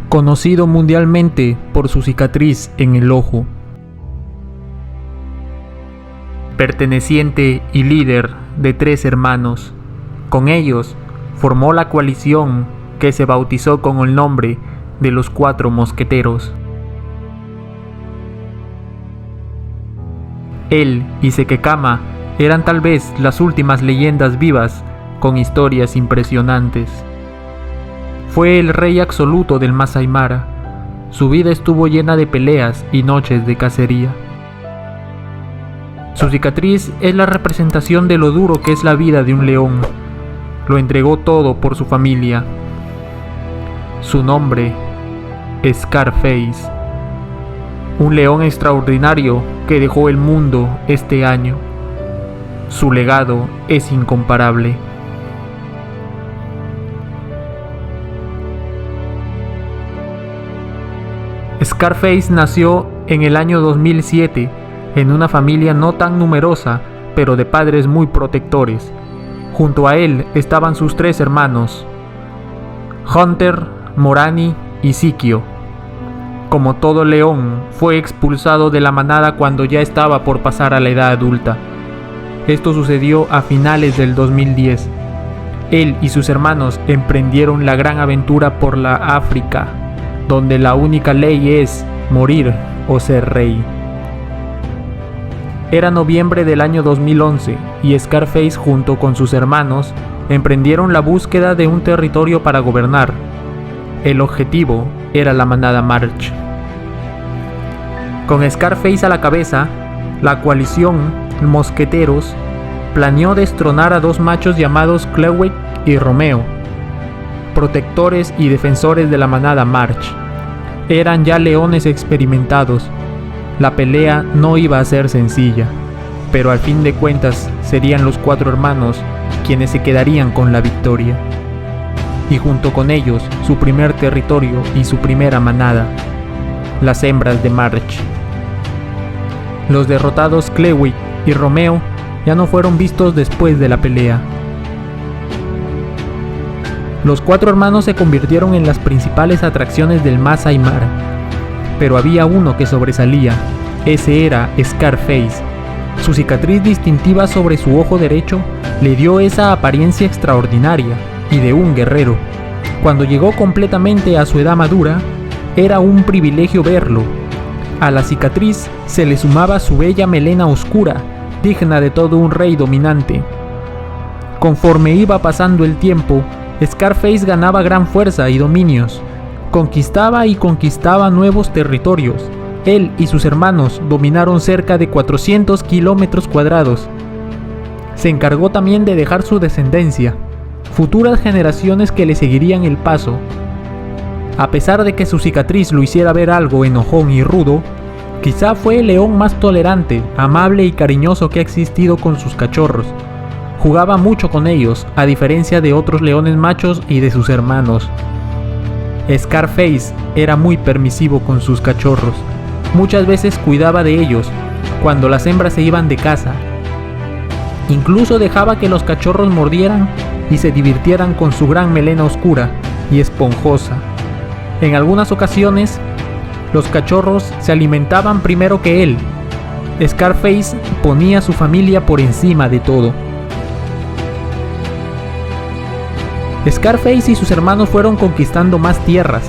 Conocido mundialmente por su cicatriz en el ojo. Perteneciente y líder de 3 hermanos, con ellos formó la coalición que se bautizó con el nombre de los 4 mosqueteros. Él y Sekekama eran tal vez las últimas leyendas vivas con historias impresionantes. Fue el rey absoluto del Masai Mara. Su vida estuvo llena de peleas y noches de cacería. Su cicatriz es la representación de lo duro que es la vida de un león. Lo entregó todo por su familia. Su nombre, Scarface. Un león extraordinario que dejó el mundo este año. Su legado es incomparable. Scarface nació en el año 2007 en una familia no tan numerosa, pero de padres muy protectores. Junto a él estaban sus 3 hermanos, Hunter, Morani y Sikio. Como todo león, fue expulsado de la manada cuando ya estaba por pasar a la edad adulta. Esto sucedió a finales del 2010. Él y sus hermanos emprendieron la gran aventura por la África, donde la única ley es morir o ser rey. Era noviembre del año 2011 y Scarface junto con sus hermanos emprendieron la búsqueda de un territorio para gobernar. El objetivo era la manada March. Con Scarface a la cabeza, la coalición Mosqueteros planeó destronar a 2 machos llamados Clewey y Romeo, protectores y defensores de la manada March. Eran ya leones experimentados. La pelea no iba a ser sencilla, pero al fin de cuentas serían los 4 hermanos quienes se quedarían con la victoria. Y junto con ellos su primer territorio y su primera manada, las hembras de March. Los derrotados Clewey y Romeo ya no fueron vistos después de la pelea. Los 4 hermanos se convirtieron en las principales atracciones del Masai Mara, pero había uno que sobresalía. Ese era Scarface. Su cicatriz distintiva sobre su ojo derecho le dio esa apariencia extraordinaria y de un guerrero. Cuando llegó completamente a su edad madura, era un privilegio verlo. A la cicatriz se le sumaba su bella melena oscura, digna de todo un rey dominante. Conforme iba pasando el tiempo, Scarface ganaba gran fuerza y dominios. Conquistaba y conquistaba nuevos territorios. Él y sus hermanos dominaron cerca de 400 kilómetros cuadrados. Se encargó también de dejar su descendencia, futuras generaciones que le seguirían el paso. A pesar de que su cicatriz lo hiciera ver algo enojón y rudo, quizá fue el león más tolerante, amable y cariñoso que ha existido con sus cachorros. Jugaba mucho con ellos, a diferencia de otros leones machos y de sus hermanos. Scarface era muy permisivo con sus cachorros. Muchas veces cuidaba de ellos cuando las hembras se iban de caza. Incluso dejaba que los cachorros mordieran y se divirtieran con su gran melena oscura y esponjosa. En algunas ocasiones, los cachorros se alimentaban primero que él. Scarface ponía a su familia por encima de todo. Scarface y sus hermanos fueron conquistando más tierras.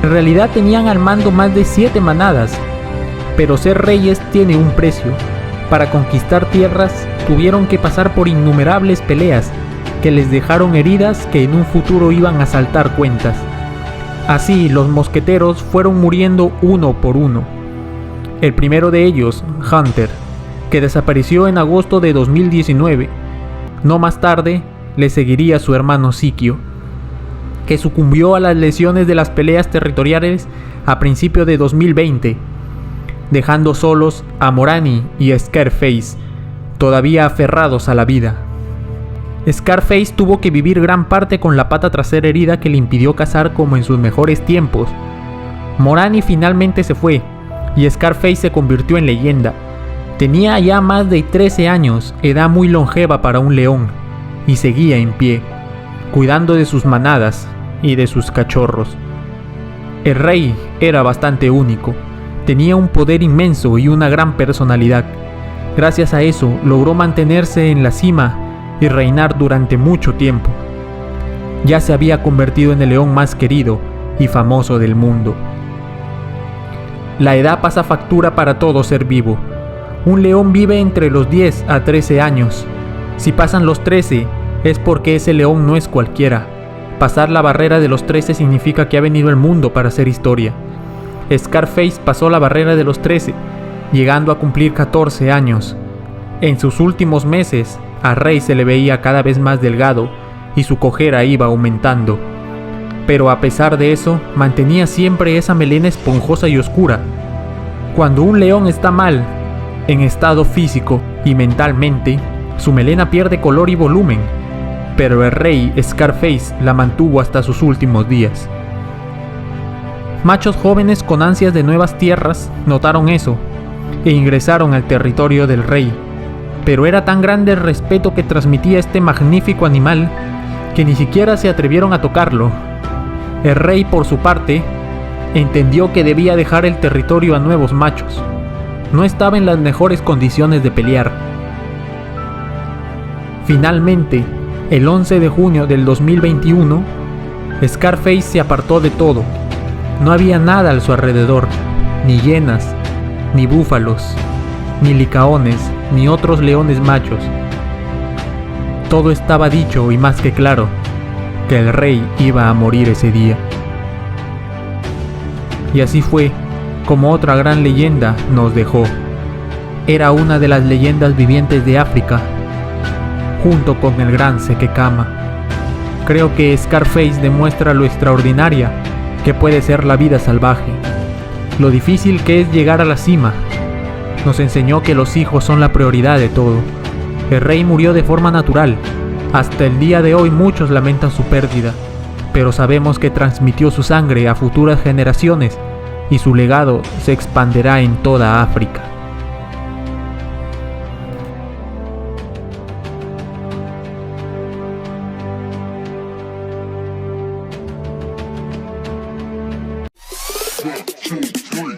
En realidad tenían al mando más de 7 manadas, pero ser reyes tiene un precio. Para conquistar tierras tuvieron que pasar por innumerables peleas que les dejaron heridas que en un futuro iban a saldar cuentas. Así los mosqueteros fueron muriendo uno por uno. El primero de ellos, Hunter, que desapareció en agosto de 2019. No más tarde le seguiría su hermano Sikio, que sucumbió a las lesiones de las peleas territoriales a principios de 2020, dejando solos a Morani y Scarface, todavía aferrados a la vida. Scarface tuvo que vivir gran parte con la pata trasera herida que le impidió cazar como en sus mejores tiempos. Morani finalmente se fue, y Scarface se convirtió en leyenda. Tenía ya más de 13 años, edad muy longeva para un león, y seguía en pie, cuidando de sus manadas y de sus cachorros. El rey era bastante único, tenía un poder inmenso y una gran personalidad. Gracias a eso logró mantenerse en la cima y reinar durante mucho tiempo. Ya se había convertido en el león más querido y famoso del mundo. La edad pasa factura para todo ser vivo. Un león vive entre los 10 a 13 años. Si pasan los 13, es porque ese león no es cualquiera. Pasar la barrera de los 13 significa que ha venido al mundo para hacer historia. Scarface pasó la barrera de los 13, llegando a cumplir 14 años. En sus últimos meses, a Rey se le veía cada vez más delgado y su cojera iba aumentando. Pero a pesar de eso, mantenía siempre esa melena esponjosa y oscura. Cuando un león está mal, en estado físico y mentalmente, su melena pierde color y volumen, pero el rey Scarface la mantuvo hasta sus últimos días. Machos jóvenes con ansias de nuevas tierras notaron eso e ingresaron al territorio del rey, pero era tan grande el respeto que transmitía este magnífico animal que ni siquiera se atrevieron a tocarlo. El rey, por su parte, entendió que debía dejar el territorio a nuevos machos. No estaba en las mejores condiciones de pelear. Finalmente, el 11 de junio del 2021, Scarface se apartó de todo. No había nada a su alrededor, ni hienas, ni búfalos, ni licaones, ni otros leones machos. Todo estaba dicho y más que claro, que el rey iba a morir ese día. Y así fue como otra gran leyenda nos dejó. Era una de las leyendas vivientes de África, junto con el gran Sekekama. Creo que Scarface demuestra lo extraordinaria que puede ser la vida salvaje, lo difícil que es llegar a la cima. Nos enseñó que los hijos son la prioridad de todo. El rey murió de forma natural. Hasta el día de hoy muchos lamentan su pérdida, pero sabemos que transmitió su sangre a futuras generaciones y su legado se expandirá en toda África. One, two, three.